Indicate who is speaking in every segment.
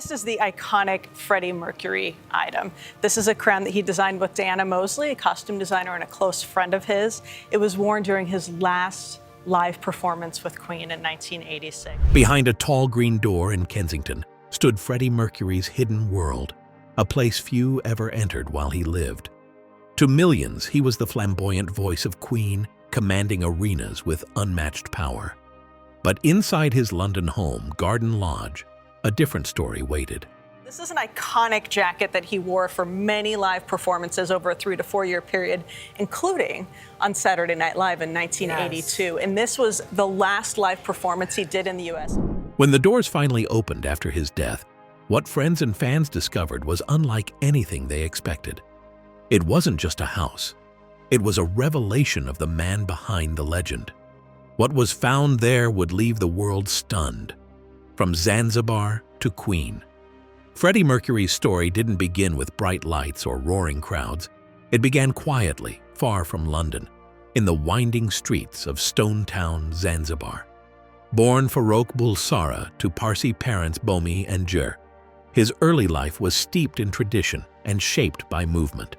Speaker 1: This is the iconic Freddie Mercury item. This is a crown that he designed with Diana Mosley, a costume designer and a close friend of his. It was worn during his last live performance with Queen in 1986.
Speaker 2: Behind a tall green door in Kensington stood Freddie Mercury's hidden world, a place few ever entered while he lived. To millions, he was the flamboyant voice of Queen, commanding arenas with unmatched power. But inside his London home, Garden Lodge, a different story waited.
Speaker 1: This is an iconic jacket that he wore for many live performances over a 3 to 4 year period, including on Saturday Night Live in 1982. Yes. And this was the last live performance he did in the US.
Speaker 2: When the doors finally opened after his death, what friends and fans discovered was unlike anything they expected. It wasn't just a house. It was a revelation of the man behind the legend. What was found there would leave the world stunned. From Zanzibar to Queen. Freddie Mercury's story didn't begin with bright lights or roaring crowds. It began quietly, far from London, in the winding streets of Stone Town, Zanzibar. Born Farrokh Bulsara to Parsi parents Bomi and Jur, his early life was steeped in tradition and shaped by movement.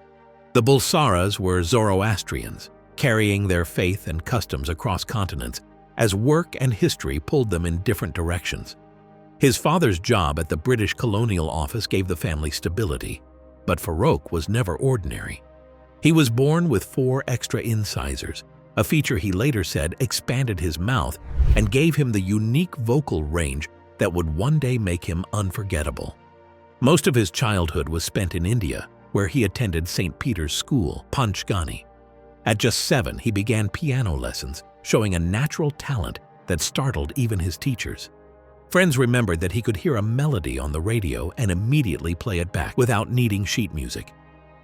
Speaker 2: The Bulsaras were Zoroastrians, carrying their faith and customs across continents as work and history pulled them in different directions. His father's job at the British Colonial Office gave the family stability, but Farrokh was never ordinary. He was born with 4 extra incisors, a feature he later said expanded his mouth and gave him the unique vocal range that would one day make him unforgettable. Most of his childhood was spent in India, where he attended St. Peter's School, Panchgani. At just 7, he began piano lessons, showing a natural talent that startled even his teachers. Friends remembered that he could hear a melody on the radio and immediately play it back without needing sheet music.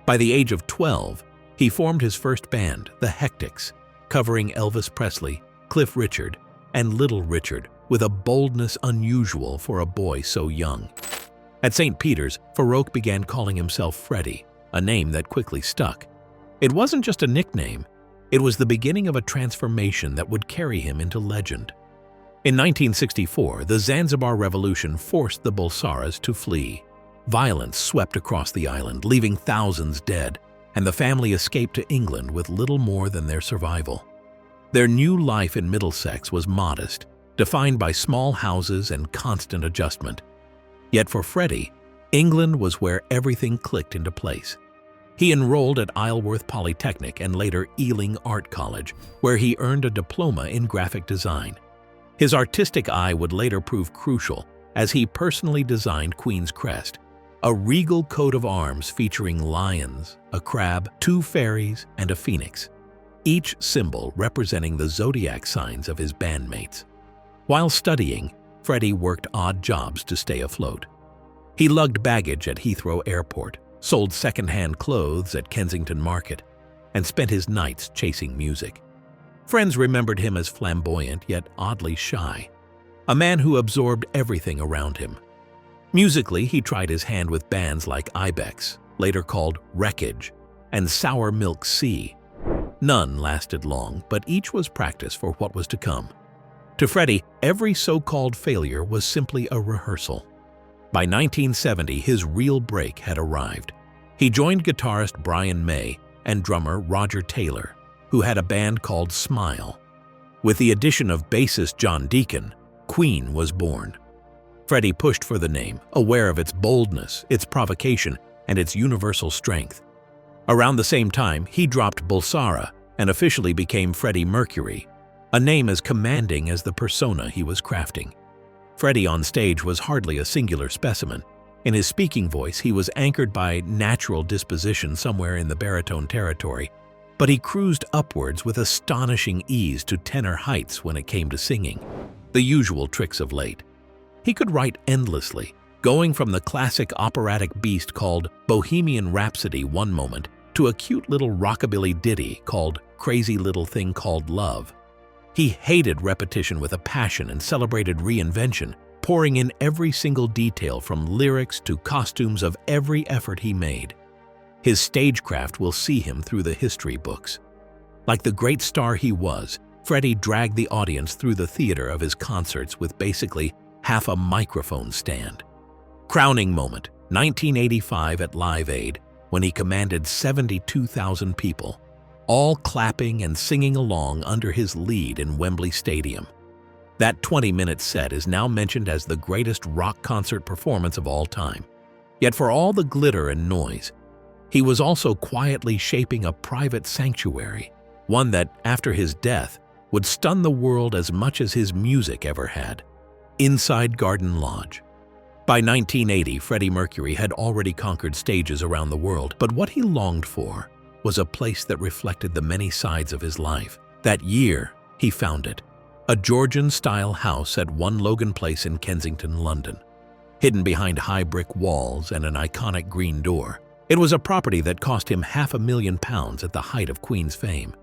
Speaker 2: By the age of 12, he formed his first band, the Hectics, covering Elvis Presley, Cliff Richard, and Little Richard with a boldness unusual for a boy so young. At St. Peter's, Farrokh began calling himself Freddie, a name that quickly stuck. It wasn't just a nickname, it was the beginning of a transformation that would carry him into legend. In 1964, the Zanzibar Revolution forced the Bulsaras to flee. Violence swept across the island, leaving thousands dead, and the family escaped to England with little more than their survival. Their new life in Middlesex was modest, defined by small houses and constant adjustment. Yet for Freddie, England was where everything clicked into place. He enrolled at Isleworth Polytechnic and later Ealing Art College, where he earned a diploma in graphic design. His artistic eye would later prove crucial as he personally designed Queen's crest, a regal coat of arms featuring lions, a crab, 2 fairies, and a phoenix, each symbol representing the zodiac signs of his bandmates. While studying, Freddie worked odd jobs to stay afloat. He lugged baggage at Heathrow Airport, sold second-hand clothes at Kensington Market, and spent his nights chasing music. Friends remembered him as flamboyant yet oddly shy, a man who absorbed everything around him. Musically, he tried his hand with bands like Ibex, later called Wreckage, and Sour Milk Sea. None lasted long, but each was practice for what was to come. To Freddie, every so-called failure was simply a rehearsal. By 1970, his real break had arrived. He joined guitarist Brian May and drummer Roger Taylor, who had a band called Smile. With the addition of bassist John Deacon, Queen was born. Freddie pushed for the name, aware of its boldness, its provocation, and its universal strength. Around the same time, he dropped Bulsara and officially became Freddie Mercury, a name as commanding as the persona he was crafting. Freddie on stage was hardly a singular specimen. In his speaking voice, he was anchored by natural disposition somewhere in the baritone territory, but he cruised upwards with astonishing ease to tenor heights when it came to singing, the usual tricks of late. He could write endlessly, going from the classic operatic beast called Bohemian Rhapsody one moment to a cute little rockabilly ditty called Crazy Little Thing Called Love. He hated repetition with a passion and celebrated reinvention, pouring in every single detail from lyrics to costumes of every effort he made. His stagecraft will see him through the history books. Like the great star he was, Freddie dragged the audience through the theater of his concerts with basically half a microphone stand. Crowning moment, 1985 at Live Aid, when he commanded 72,000 people, all clapping and singing along under his lead in Wembley Stadium. That 20-minute set is now mentioned as the greatest rock concert performance of all time. Yet for all the glitter and noise, he was also quietly shaping a private sanctuary, one that, after his death, would stun the world as much as his music ever had. Inside Garden Lodge. By 1980, Freddie Mercury had already conquered stages around the world, but what he longed for was a place that reflected the many sides of his life. That year, he found it. A Georgian-style house at 1 Logan Place in Kensington, London. Hidden behind high brick walls and an iconic green door, it was a property that cost him £500,000 at the height of Queen's fame.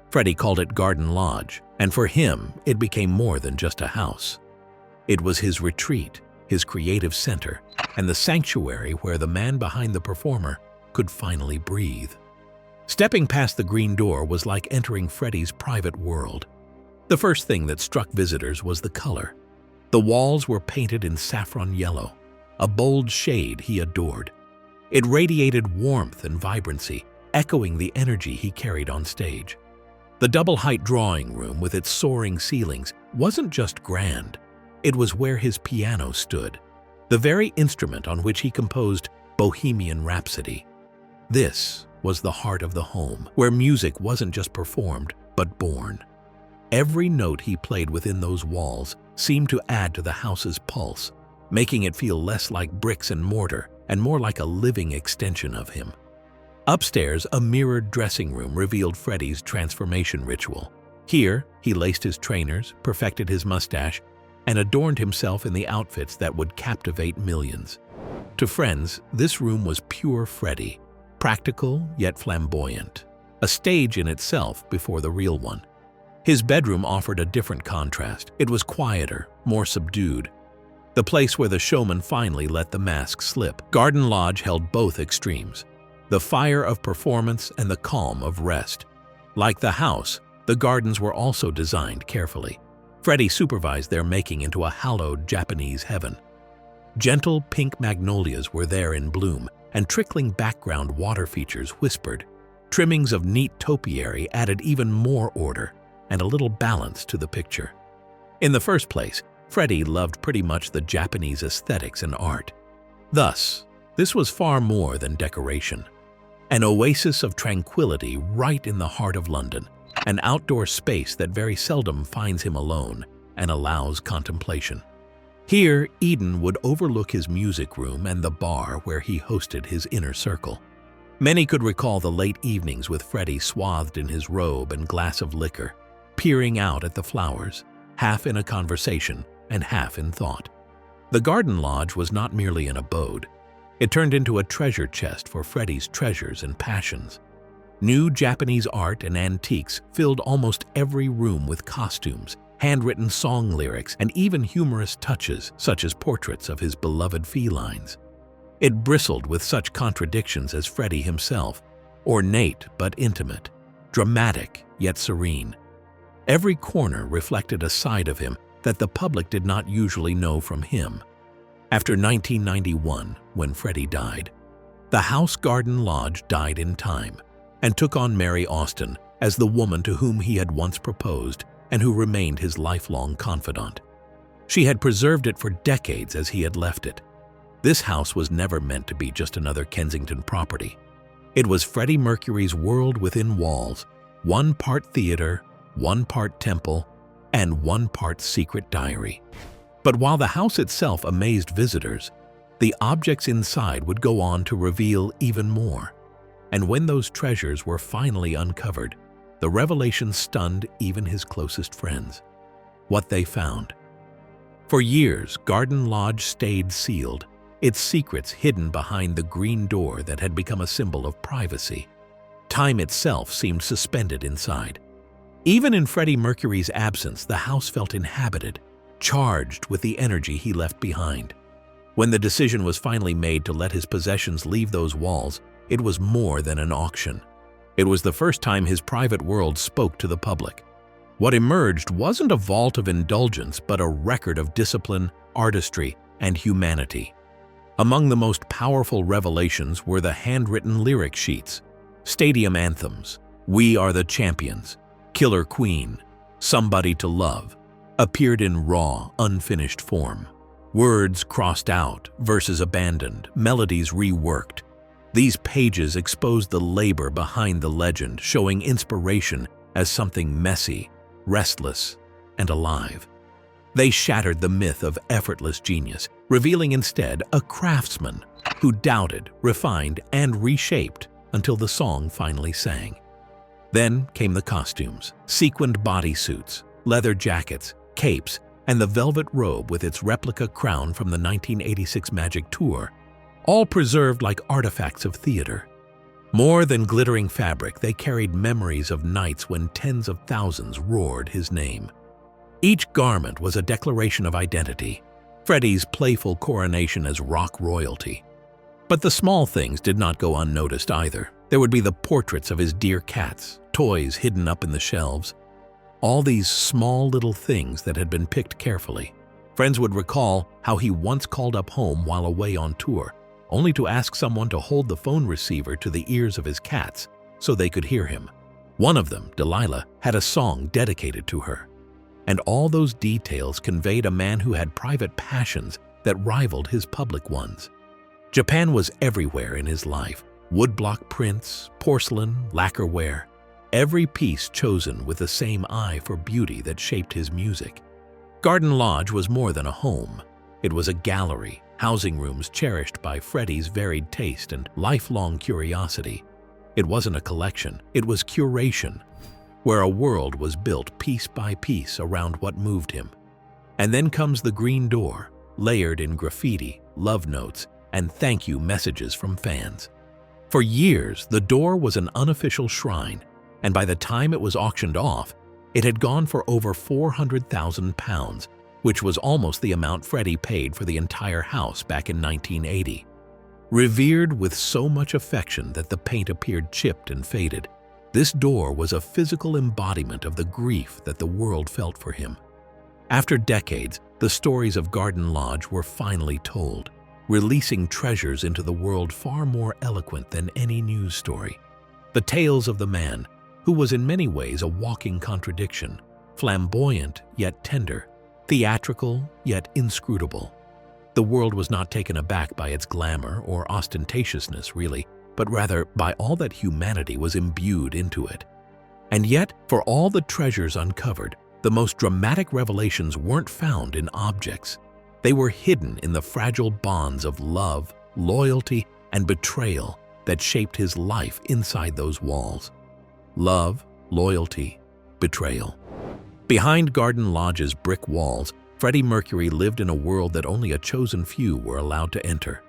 Speaker 2: Freddie called it Garden Lodge, and for him, it became more than just a house. It was his retreat, his creative center, and the sanctuary where the man behind the performer could finally breathe. Stepping past the green door was like entering Freddie's private world. The first thing that struck visitors was the color. The walls were painted in saffron yellow, a bold shade he adored. It radiated warmth and vibrancy, echoing the energy he carried on stage. The double-height drawing room with its soaring ceilings wasn't just grand. It was where his piano stood, the very instrument on which he composed Bohemian Rhapsody. This was the heart of the home, where music wasn't just performed, but born. Every note he played within those walls seemed to add to the house's pulse, making it feel less like bricks and mortar and more like a living extension of him. Upstairs, a mirrored dressing room revealed Freddie's transformation ritual. Here, he laced his trainers, perfected his mustache, and adorned himself in the outfits that would captivate millions. To friends, this room was pure Freddie, practical yet flamboyant, a stage in itself before the real one. His bedroom offered a different contrast. It was quieter, more subdued, the place where the showman finally let the mask slip. Garden Lodge held both extremes, the fire of performance and the calm of rest. Like the house, the gardens were also designed carefully. Freddie supervised their making into a hallowed Japanese heaven. Gentle pink magnolias were there in bloom, and trickling background water features whispered. Trimmings of neat topiary added even more order and a little balance to the picture. In the first place, Freddie loved pretty much the Japanese aesthetics and art. Thus, this was far more than decoration. An oasis of tranquility right in the heart of London, an outdoor space that very seldom finds him alone and allows contemplation. Here, Eden would overlook his music room and the bar where he hosted his inner circle. Many could recall the late evenings with Freddie swathed in his robe and glass of liquor, peering out at the flowers, half in a conversation and half in thought. The Garden Lodge was not merely an abode. It turned into a treasure chest for Freddie's treasures and passions. New Japanese art and antiques filled almost every room with costumes, handwritten song lyrics, and even humorous touches, such as portraits of his beloved felines. It bristled with such contradictions as Freddie himself, ornate but intimate, dramatic yet serene. Every corner reflected a side of him that the public did not usually know from him. After 1991, when Freddie died, the House Garden Lodge died in time and took on Mary Austin as the woman to whom he had once proposed and who remained his lifelong confidant. She had preserved it for decades as he had left it. This house was never meant to be just another Kensington property. It was Freddie Mercury's world within walls, one part theater, one part temple, and one part secret diary. But while the house itself amazed visitors, the objects inside would go on to reveal even more. And when those treasures were finally uncovered, the revelation stunned even his closest friends. What they found. For years, Garden Lodge stayed sealed, its secrets hidden behind the green door that had become a symbol of privacy. Time itself seemed suspended inside. Even in Freddie Mercury's absence, the house felt inhabited, charged with the energy he left behind. When the decision was finally made to let his possessions leave those walls, it was more than an auction. It was the first time his private world spoke to the public. What emerged wasn't a vault of indulgence, but a record of discipline, artistry, and humanity. Among the most powerful revelations were the handwritten lyric sheets, stadium anthems, "We Are the Champions," "Killer Queen," "Somebody to Love," appeared in raw, unfinished form. Words crossed out, verses abandoned, melodies reworked. These pages exposed the labor behind the legend, showing inspiration as something messy, restless, and alive. They shattered the myth of effortless genius, revealing instead a craftsman who doubted, refined, and reshaped until the song finally sang. Then came the costumes, sequined bodysuits, leather jackets, capes, and the velvet robe with its replica crown from the 1986 Magic Tour, all preserved like artifacts of theater. More than glittering fabric, they carried memories of nights when tens of thousands roared his name. Each garment was a declaration of identity, Freddie's playful coronation as rock royalty. But the small things did not go unnoticed either. There would be the portraits of his dear cats, toys hidden up in the shelves. All these small little things that had been picked carefully. Friends would recall how he once called up home while away on tour, only to ask someone to hold the phone receiver to the ears of his cats so they could hear him. One of them, Delilah, had a song dedicated to her. And all those details conveyed a man who had private passions that rivaled his public ones. Japan was everywhere in his life. Woodblock prints, porcelain, lacquerware. Every piece chosen with the same eye for beauty that shaped his music. Garden Lodge was more than a home. It was a gallery, housing rooms cherished by Freddie's varied taste and lifelong curiosity. It wasn't a collection, it was curation, where a world was built piece by piece around what moved him. And then comes the green door, layered in graffiti, love notes, and thank you messages from fans. For years, the door was an unofficial shrine, and by the time it was auctioned off, it had gone for over £400,000, which was almost the amount Freddie paid for the entire house back in 1980. Revered with so much affection that the paint appeared chipped and faded, this door was a physical embodiment of the grief that the world felt for him. After decades, the stories of Garden Lodge were finally told, releasing treasures into the world far more eloquent than any news story. The tales of the man, who was in many ways a walking contradiction, flamboyant yet tender, theatrical yet inscrutable. The world was not taken aback by its glamour or ostentatiousness, really, but rather by all that humanity was imbued into it. And yet, for all the treasures uncovered, the most dramatic revelations weren't found in objects. They were hidden in the fragile bonds of love, loyalty, and betrayal that shaped his life inside those walls. Love, loyalty, betrayal. Behind Garden Lodge's brick walls, Freddie Mercury lived in a world that only a chosen few were allowed to enter.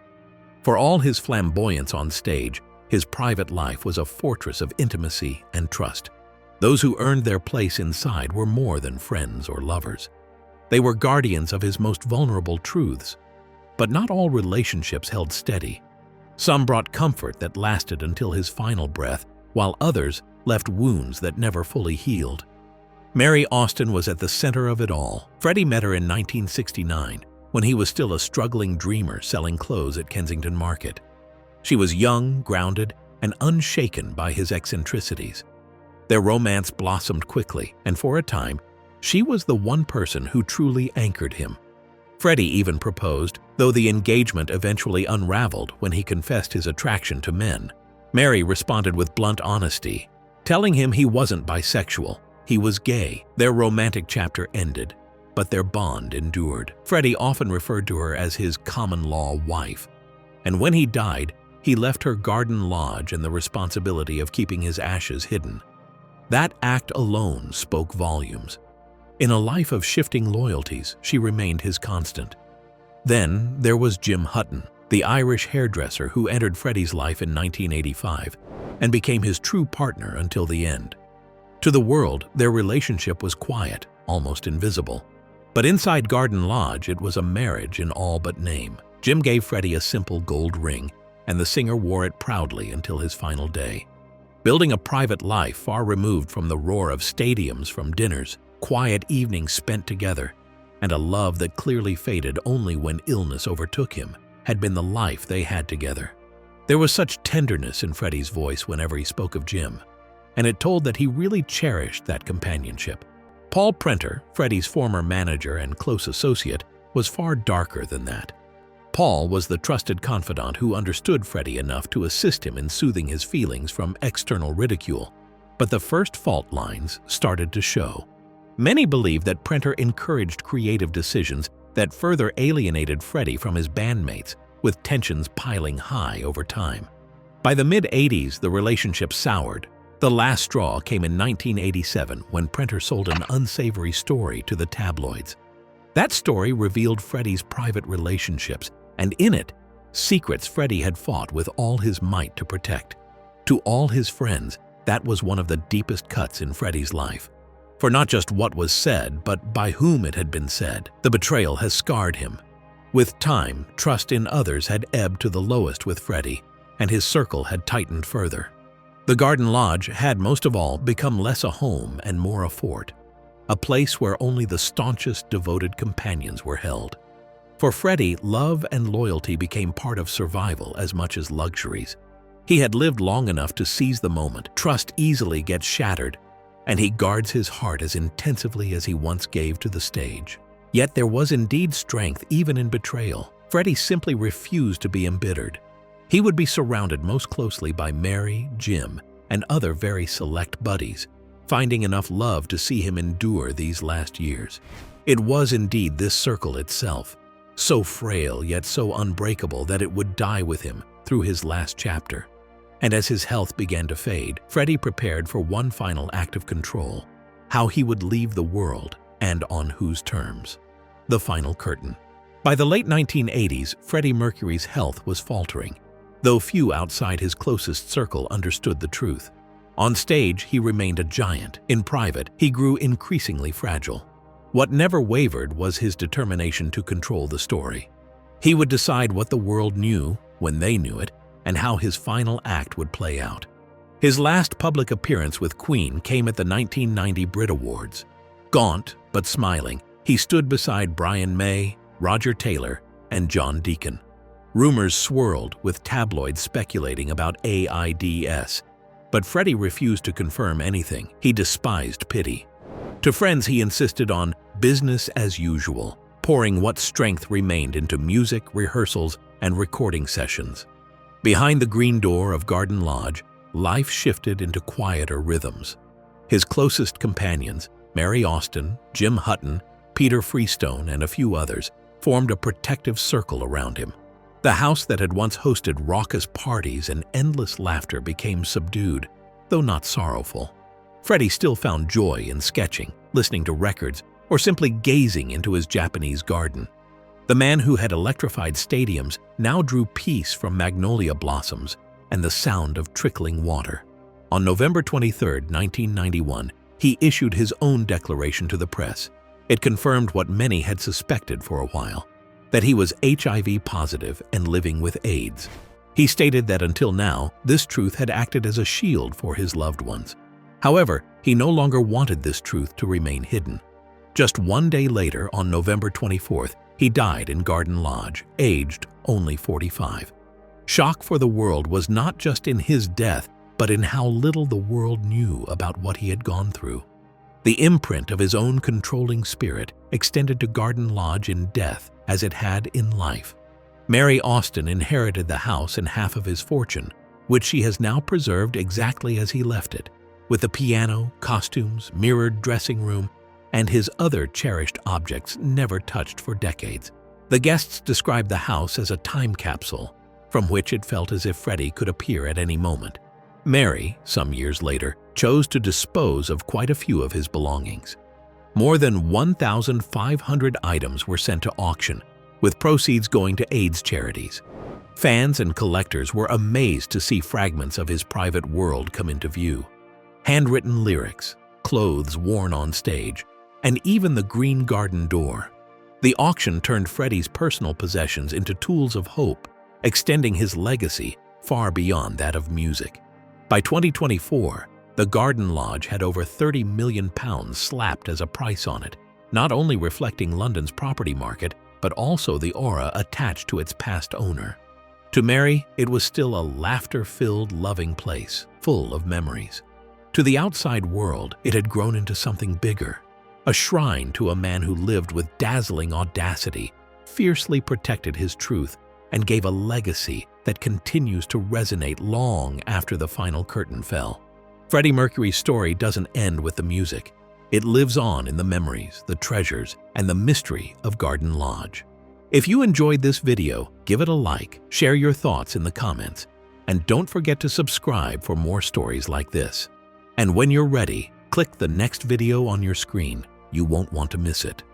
Speaker 2: For all his flamboyance on stage, his private life was a fortress of intimacy and trust. Those who earned their place inside were more than friends or lovers. They were guardians of his most vulnerable truths. But not all relationships held steady. Some brought comfort that lasted until his final breath, while others left wounds that never fully healed. Mary Austin was at the center of it all. Freddie met her in 1969, when he was still a struggling dreamer selling clothes at Kensington Market. She was young, grounded, and unshaken by his eccentricities. Their romance blossomed quickly, and for a time, she was the one person who truly anchored him. Freddie even proposed, though the engagement eventually unraveled when he confessed his attraction to men. Mary responded with blunt honesty, telling him he wasn't bisexual, he was gay. Their romantic chapter ended, but their bond endured. Freddie often referred to her as his common-law wife, and when he died, he left her Garden Lodge and the responsibility of keeping his ashes hidden. That act alone spoke volumes. In a life of shifting loyalties, she remained his constant. Then there was Jim Hutton, the Irish hairdresser who entered Freddie's life in 1985 and became his true partner until the end. To the world, their relationship was quiet, almost invisible. But inside Garden Lodge, it was a marriage in all but name. Jim gave Freddie a simple gold ring, and the singer wore it proudly until his final day. Building a private life far removed from the roar of stadiums, from dinners, quiet evenings spent together, and a love that clearly faded only when illness overtook him. had been the life they had together. There was such tenderness in Freddie's voice whenever he spoke of Jim, and it told that he really cherished that companionship. Paul Prenter, Freddie's former manager and close associate, was far darker than that. Paul was the trusted confidant who understood Freddie enough to assist him in soothing his feelings from external ridicule. But the first fault lines started to show. Many believed that Prenter encouraged creative decisions that further alienated Freddie from his bandmates, with tensions piling high over time. By the mid-'80s, the relationship soured. The last straw came in 1987 when Prenter sold an unsavory story to the tabloids. That story revealed Freddie's private relationships, and in it, secrets Freddie had fought with all his might to protect. To all his friends, that was one of the deepest cuts in Freddie's life. For not just what was said, but by whom it had been said, the betrayal has scarred him. With time, trust in others had ebbed to the lowest with Freddie, and his circle had tightened further. The Garden Lodge had, most of all, become less a home and more a fort, a place where only the staunchest devoted companions were held. For Freddie, love and loyalty became part of survival as much as luxuries. He had lived long enough to seize the moment. Trust easily gets shattered, and he guards his heart as intensively as he once gave to the stage. Yet there was indeed strength even in betrayal. Freddie simply refused to be embittered. He would be surrounded most closely by Mary, Jim, and other very select buddies, finding enough love to see him endure these last years. It was indeed this circle itself, so frail yet so unbreakable that it would die with him through his last chapter. And as his health began to fade, Freddie prepared for one final act of control: how he would leave the world and on whose terms. The final curtain. By the late 1980s, Freddie Mercury's health was faltering, though few outside his closest circle understood the truth. On stage, he remained a giant. In private, he grew increasingly fragile. What never wavered was his determination to control the story. He would decide what the world knew when they knew it, and how his final act would play out. His last public appearance with Queen came at the 1990 Brit Awards. Gaunt but smiling, he stood beside Brian May, Roger Taylor, and John Deacon. Rumors swirled, with tabloids speculating about AIDS, but Freddie refused to confirm anything. He despised pity. To friends, he insisted on business as usual, pouring what strength remained into music, rehearsals, and recording sessions. Behind the green door of Garden Lodge, life shifted into quieter rhythms. His closest companions, Mary Austin, Jim Hutton, Peter Freestone, and a few others, formed a protective circle around him. The house that had once hosted raucous parties and endless laughter became subdued, though not sorrowful. Freddie still found joy in sketching, listening to records, or simply gazing into his Japanese garden. The man who had electrified stadiums now drew peace from magnolia blossoms and the sound of trickling water. On November 23, 1991, he issued his own declaration to the press. It confirmed what many had suspected for a while, that he was HIV positive and living with AIDS. He stated that until now, this truth had acted as a shield for his loved ones. However, he no longer wanted this truth to remain hidden. Just one day later, on November 24th, he died in Garden Lodge, aged only 45. Shock for the world was not just in his death, but in how little the world knew about what he had gone through. The imprint of his own controlling spirit extended to Garden Lodge in death as it had in life. Mary Austin inherited the house and half of his fortune, which she has now preserved exactly as he left it, with the piano, costumes, mirrored dressing room, and his other cherished objects never touched for decades. The guests described the house as a time capsule, from which it felt as if Freddie could appear at any moment. Mary, some years later, chose to dispose of quite a few of his belongings. More than 1,500 items were sent to auction, with proceeds going to AIDS charities. Fans and collectors were amazed to see fragments of his private world come into view. Handwritten lyrics, clothes worn on stage, and even the green garden door. The auction turned Freddie's personal possessions into tools of hope, extending his legacy far beyond that of music. By 2024, the Garden Lodge had over £30 million slapped as a price on it, not only reflecting London's property market, but also the aura attached to its past owner. To Mary, it was still a laughter-filled, loving place, full of memories. To the outside world, it had grown into something bigger, a shrine to a man who lived with dazzling audacity, fiercely protected his truth, and gave a legacy that continues to resonate long after the final curtain fell. Freddie Mercury's story doesn't end with the music. It lives on in the memories, the treasures, and the mystery of Garden Lodge. If you enjoyed this video, give it a like, share your thoughts in the comments, and don't forget to subscribe for more stories like this. And when you're ready, click the next video on your screen. You won't want to miss it.